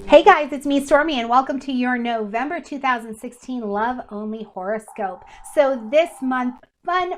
Hey guys, it's me, Stormy, and welcome to your November 2016 Love Only Horoscope. So this month, fun,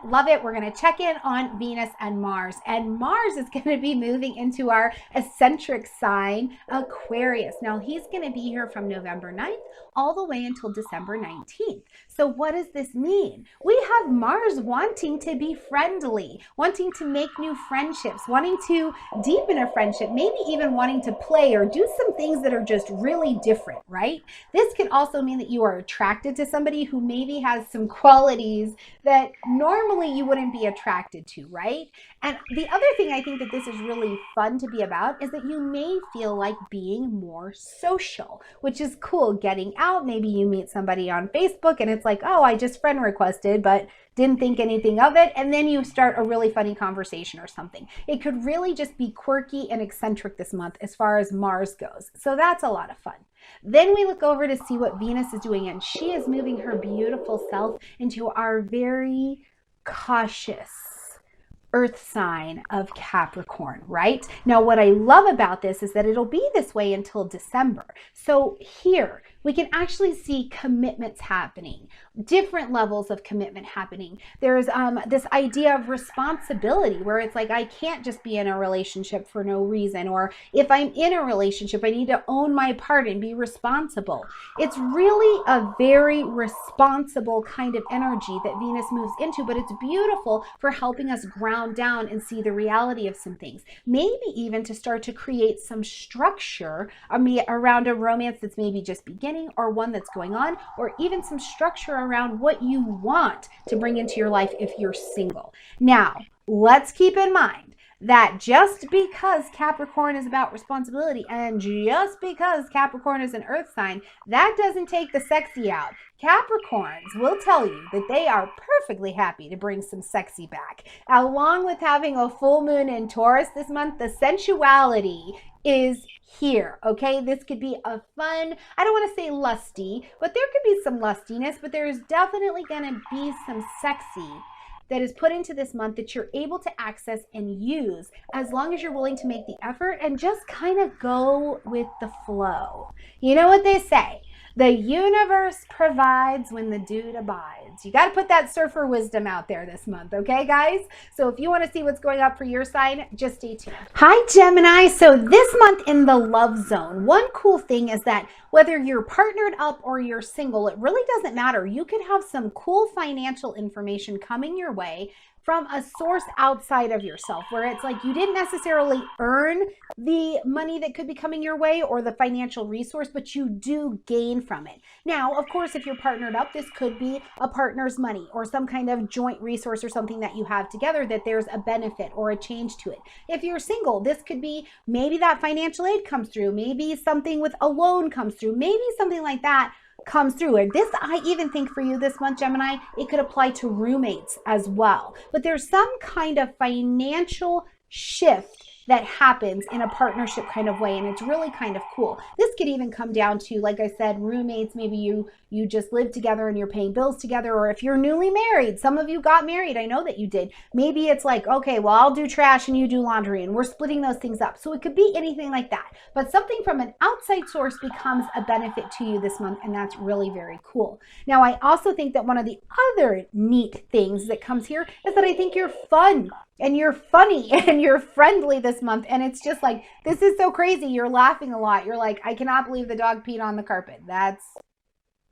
love it. We're going to check in on Venus and Mars. And Mars is going to be moving into our eccentric sign, Aquarius. Now, he's going to be here from November 9th all the way until December 19th. So what does this mean? We have Mars wanting to be friendly, wanting to make new friendships, wanting to deepen a friendship, maybe even wanting to play or do some things that are just really different, right? This could also mean that you are attracted to somebody who maybe has some qualities that normally you wouldn't be attracted to, right? And the other thing I think that this is really fun to be about is that you may feel like being more social, which is cool. Getting out, maybe you meet somebody on Facebook and it's like, oh, I just friend requested, but didn't think anything of it, and then you start a really funny conversation or something. It could really just be quirky and eccentric this month as far as Mars goes. So that's a lot of fun. Then we look over to see what Venus is doing, and she is moving her beautiful self into our very cautious Earth sign of Capricorn, right? Now, what I love about this is that it'll be this way until December. So here, we can actually see commitments happening, different levels of commitment happening. There's this idea of responsibility where it's like, I can't just be in a relationship for no reason, or if I'm in a relationship, I need to own my part and be responsible. It's really a very responsible kind of energy that Venus moves into, but it's beautiful for helping us ground down and see the reality of some things. Maybe even to start to create some structure around a romance that's maybe just beginning, or one that's going on, or even some structure around what you want to bring into your life if you're single. Now, let's keep in mind that just because Capricorn is about responsibility and just because Capricorn is an earth sign, that doesn't take the sexy out. Capricorns will tell you that they are perfectly happy to bring some sexy back. Along with having a full moon in Taurus this month, the sensuality is here, okay? This could be a fun, I don't want to say lusty, but there could be some lustiness, but there's definitely going to be some sexy that is put into this month that you're able to access and use as long as you're willing to make the effort and just kind of go with the flow. You know what they say? The universe provides when the dude abides. You got to put that surfer wisdom out there this month, okay, guys? So if you want to see what's going up for your sign, just stay tuned. Hi, Gemini. So this month in the love zone, one cool thing is that whether you're partnered up or you're single, it really doesn't matter. You could have some cool financial information coming your way from a source outside of yourself, where it's like you didn't necessarily earn the money that could be coming your way or the financial resource, but you do gain from it. Now, of course, if you're partnered up, this could be a partner's money or some kind of joint resource or something that you have together that there's a benefit or a change to it. If you're single, this could be maybe that financial aid comes through, maybe something with a loan comes through, maybe something like that comes through. And this, I even think for you this month, Gemini, it could apply to roommates as well. But there's some kind of financial shift that happens in a partnership kind of way, and it's really kind of cool. This could even come down to, like I said, roommates. Maybe you just live together and you're paying bills together, or if you're newly married, some of you got married, I know that you did. Maybe it's like, okay, well, I'll do trash and you do laundry, and we're splitting those things up. So it could be anything like that, but something from an outside source becomes a benefit to you this month, and that's really very cool. Now, I also think that one of the other neat things that comes here is that I think you're fun and you're funny and you're friendly this month. And it's just like, this is so crazy. You're laughing a lot. You're like, I cannot believe the dog peed on the carpet.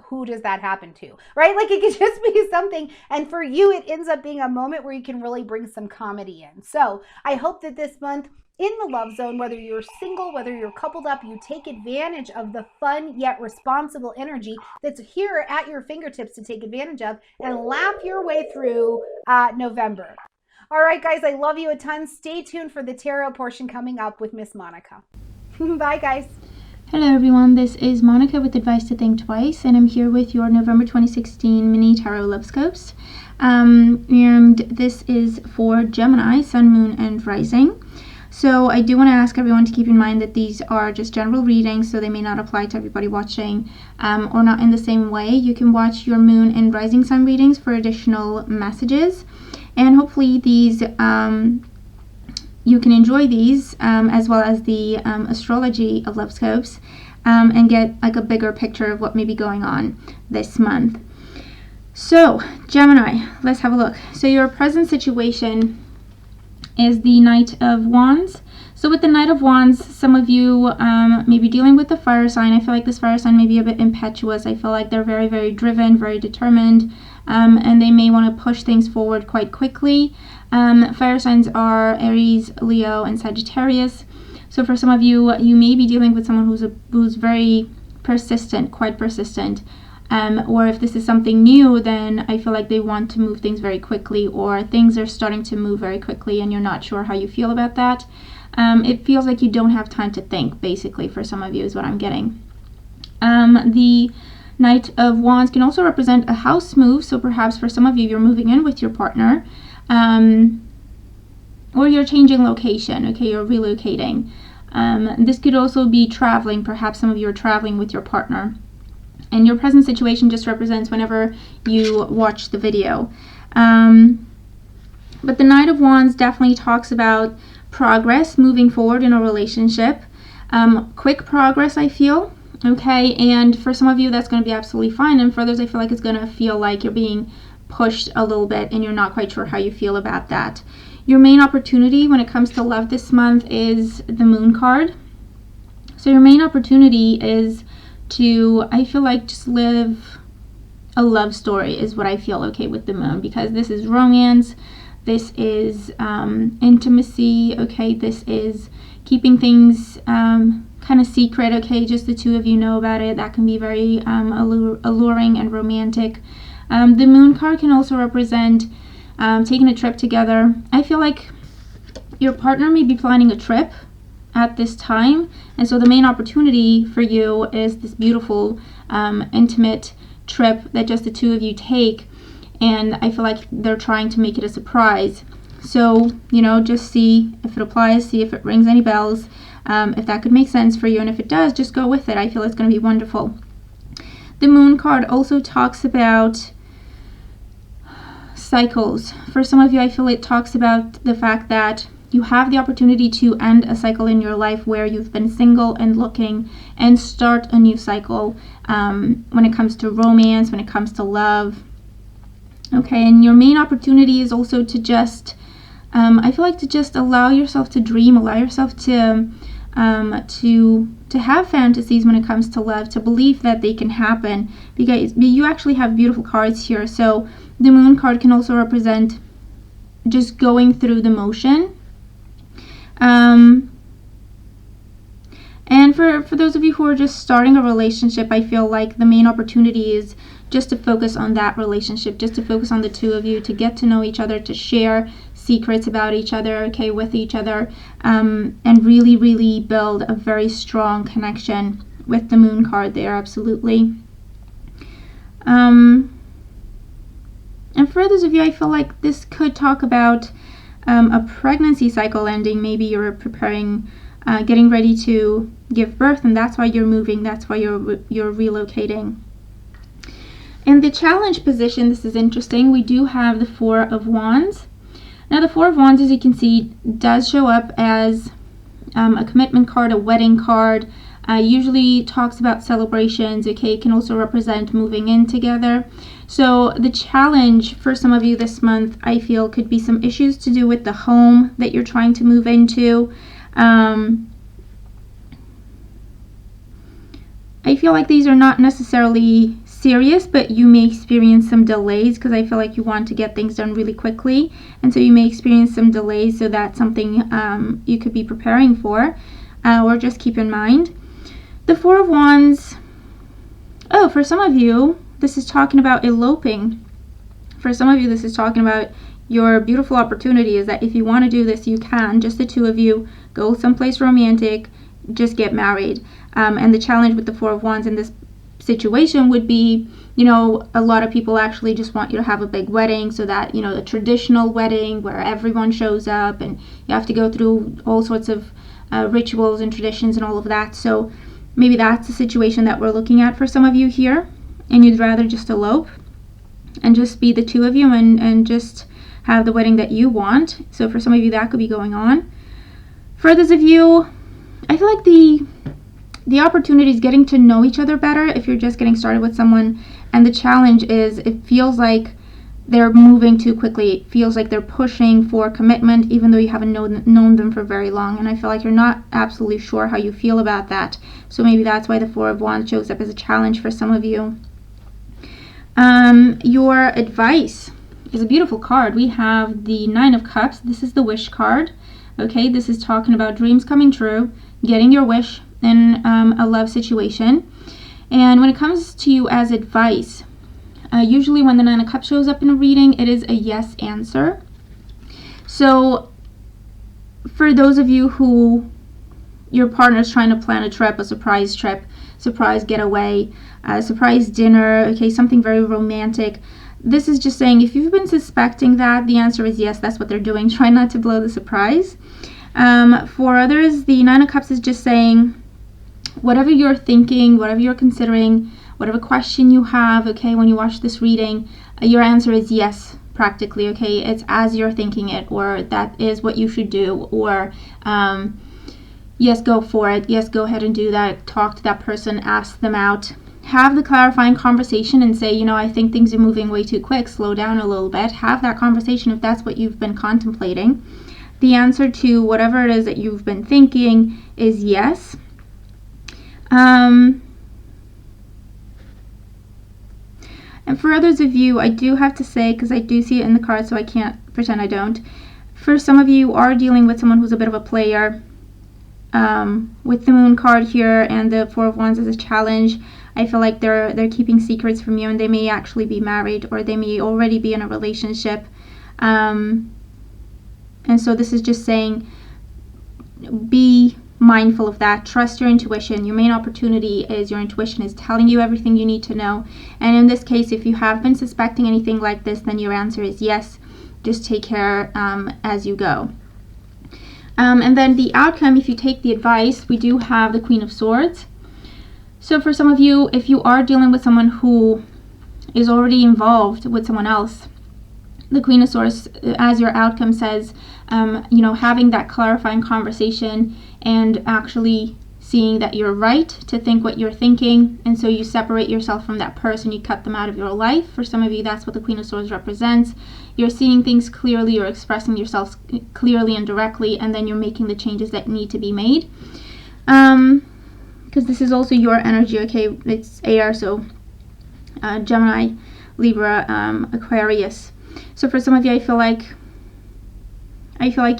Who does that happen to, right? Like, it could just be something. And for you, it ends up being a moment where you can really bring some comedy in. So I hope that this month in the love zone, whether you're single, whether you're coupled up, you take advantage of the fun yet responsible energy that's here at your fingertips to take advantage of and laugh your way through November. All right, guys, I love you a ton. Stay tuned for the tarot portion coming up with Miss Monica. Bye, guys. Hello, everyone. This is Monica with Advice to Think Twice, and I'm here with your November 2016 mini tarot love scopes. And this is for Gemini, Sun, Moon, and Rising. So I do want to ask everyone to keep in mind that these are just general readings, so they may not apply to everybody watching or not in the same way. You can watch your Moon and Rising sign readings for additional messages. And hopefully these you can enjoy these as well as the Astrology of Lovescopes and get like a bigger picture of what may be going on this month. So Gemini, let's have a look. So your present situation is the Knight of Wands. So with the Knight of Wands, some of you may be dealing with the fire sign. I feel like this fire sign may be a bit impetuous. I feel like they're very, very driven, very determined, and they may want to push things forward quite quickly. Fire signs are Aries, Leo, and Sagittarius. So for some of you, you may be dealing with someone who's very persistent, quite persistent. Or if this is something new, then I feel like they want to move things very quickly, or things are starting to move very quickly and you're not sure how you feel about that. It feels like you don't have time to think, basically, for some of you is what I'm getting. The Knight of Wands can also represent a house move. So perhaps for some of you, you're moving in with your partner, or you're changing location, okay, you're relocating. This could also be traveling. Perhaps some of you are traveling with your partner. And your present situation just represents whenever you watch the video. But the Knight of Wands definitely talks about progress, moving forward in a relationship. Quick progress, I feel. Okay, and for some of you, that's going to be absolutely fine. And for others, I feel like it's going to feel like you're being pushed a little bit and you're not quite sure how you feel about that. Your main opportunity when it comes to love this month is the Moon card. So your main opportunity is to, I feel like, just live a love story is what I feel, okay, with the Moon, because this is romance, this is intimacy, okay, this is keeping things kind of secret, okay, just the two of you know about it. That can be very alluring and romantic. The Moon card can also represent taking a trip together. I feel like your partner may be planning a trip at this time, and so the main opportunity for you is this beautiful intimate trip that just the two of you take, and I feel like they're trying to make it a surprise. So, you know, just see if it applies, see if it rings any bells, if that could make sense for you, and if it does, just go with it. I feel it's going to be wonderful. The Moon card also talks about cycles. For some of you, I feel it talks about the fact that you have the opportunity to end a cycle in your life where you've been single and looking, and start a new cycle when it comes to romance, when it comes to love. Okay, and your main opportunity is also to just, I feel like, to just allow yourself to dream, allow yourself to have fantasies when it comes to love, to believe that they can happen, because you actually have beautiful cards here. So the Moon card can also represent just going through the motion. And for those of you who are just starting a relationship, I feel like the main opportunity is just to focus on that relationship, just to focus on the two of you, to get to know each other, to share secrets about each other, okay, with each other, and really, really build a very strong connection with the Moon card there, absolutely. And for others of you, I feel like this could talk about a pregnancy cycle ending. Maybe you're preparing, getting ready to give birth, and that's why you're moving, that's why you're relocating. In the challenge position, this is interesting, we do have the Four of Wands. Now the Four of Wands, as you can see, does show up as a commitment card, a wedding card. Usually talks about celebrations, okay, it can also represent moving in together. So the challenge for some of you this month, I feel, could be some issues to do with the home that you're trying to move into. I feel like these are not necessarily serious, but you may experience some delays, because I feel like you want to get things done really quickly, and so you may experience some delays. So that's something you could be preparing for, or just keep in mind. The Four of Wands, oh, for some of you, this is talking about eloping. For some of you, this is talking about your beautiful opportunity is that if you want to do this, you can, just the two of you, go someplace romantic, just get married. And the challenge with the Four of Wands in this situation would be, you know, a lot of people actually just want you to have a big wedding, so that, you know, the traditional wedding where everyone shows up and you have to go through all sorts of rituals and traditions and all of that. So maybe that's the situation that we're looking at for some of you here, and you'd rather just elope and just be the two of you and just have the wedding that you want. So for some of you, that could be going on. For those of you, I feel like the opportunity is getting to know each other better if you're just getting started with someone, and the challenge is it feels like they're moving too quickly. It feels like they're pushing for commitment even though you haven't known them for very long, and I feel like you're not absolutely sure how you feel about that. So maybe that's why the Four of Wands shows up as a challenge for some of you. Your advice is a beautiful card. We have the Nine of Cups. This is the wish card. Okay, this is talking about dreams coming true, getting your wish in a love situation. And when it comes to you as advice, usually when the Nine of Cups shows up in a reading, it is a yes answer. So for those of you who your partner's trying to plan a trip, a surprise trip, surprise getaway, surprise dinner, okay, something very romantic, this is just saying if you've been suspecting that, the answer is yes, that's what they're doing. Try not to blow the surprise. For others, the Nine of Cups is just saying whatever you're thinking, whatever you're considering, whatever question you have, okay, when you watch this reading, your answer is yes, practically, okay? It's as you're thinking it, or that is what you should do, or yes, go for it, yes, go ahead and do that, talk to that person, ask them out, have the clarifying conversation and say, you know, I think things are moving way too quick, slow down a little bit. Have that conversation if that's what you've been contemplating. The answer to whatever it is that you've been thinking is yes. And for others of you, I do have to say, because I do see it in the card, so I can't pretend I don't. For some of you are dealing with someone who's a bit of a player. With the Moon card here and the Four of Wands as a challenge, I feel like they're keeping secrets from you, and they may actually be married, or they may already be in a relationship. And so this is just saying, be mindful of that. Trust your intuition. Your main opportunity is your intuition is telling you everything you need to know. And in this case, if you have been suspecting anything like this, then your answer is yes. Just take care as you go. And then the outcome, if you take the advice, we do have the Queen of Swords. So for some of you, if you are dealing with someone who is already involved with someone else, the Queen of Swords, as your outcome says, you know, having that clarifying conversation and actually seeing that you're right to think what you're thinking, and so you separate yourself from that person, you cut them out of your life. For some of you, that's what the Queen of Swords represents. You're seeing things clearly, you're expressing yourself clearly and directly, and then you're making the changes that need to be made. Because this is also your energy, okay? It's air, so Gemini, Libra, Aquarius. So for some of you, I feel like,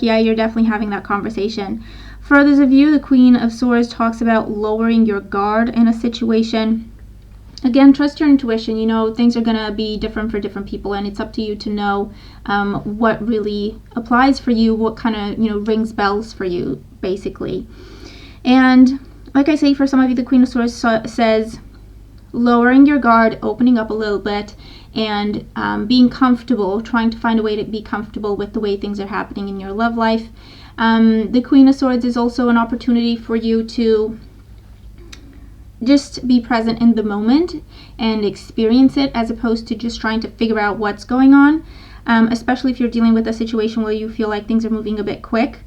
yeah, you're definitely having that conversation. For others of you, the Queen of Swords talks about lowering your guard in a situation. Again, trust your intuition. You know, things are going to be different for different people, and it's up to you to know what really applies for you, what kind of, you know, rings bells for you, basically. And like I say, for some of you, the Queen of Swords says lowering your guard, opening up a little bit, and being comfortable, trying to find a way to be comfortable with the way things are happening in your love life. The Queen of Swords is also an opportunity for you to just be present in the moment and experience it, as opposed to just trying to figure out what's going on, especially if you're dealing with a situation where you feel like things are moving a bit quick.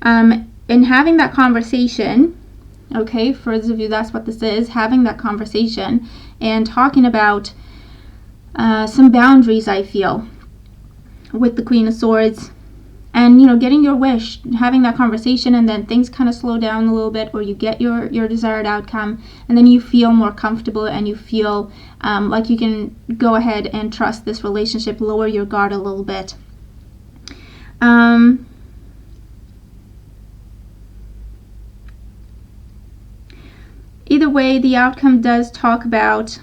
And having that conversation, okay, for those of you, that's what this is, having that conversation and talking about some boundaries, I feel, with the Queen of Swords. And, you know, getting your wish, having that conversation, and then things kind of slow down a little bit, or you get your desired outcome, and then you feel more comfortable, and you feel like you can go ahead and trust this relationship, lower your guard a little bit. Either way, the outcome does talk about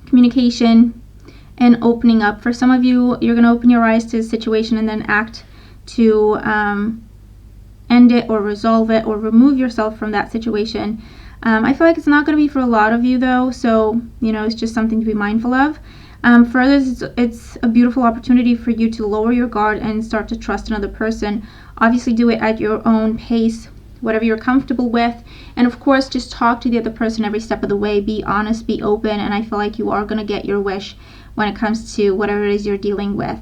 communication and opening up. For some of you, you're going to open your eyes to the situation and then act to end it or resolve it or remove yourself from that situation. I feel like it's not going to be for a lot of you, though, so, you know, it's just something to be mindful of. For others, it's a beautiful opportunity for you to lower your guard and start to trust another person. Obviously, do it at your own pace, whatever you're comfortable with, and of course, just talk to the other person every step of the way. Be honest, be open, and I feel like you are going to get your wish when it comes to whatever it is you're dealing with.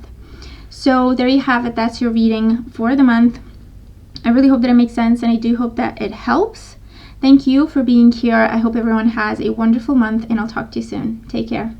So there you have it. That's your reading for the month. I really hope that it makes sense, and I do hope that it helps. Thank you for being here. I hope everyone has a wonderful month, and I'll talk to you soon. Take care.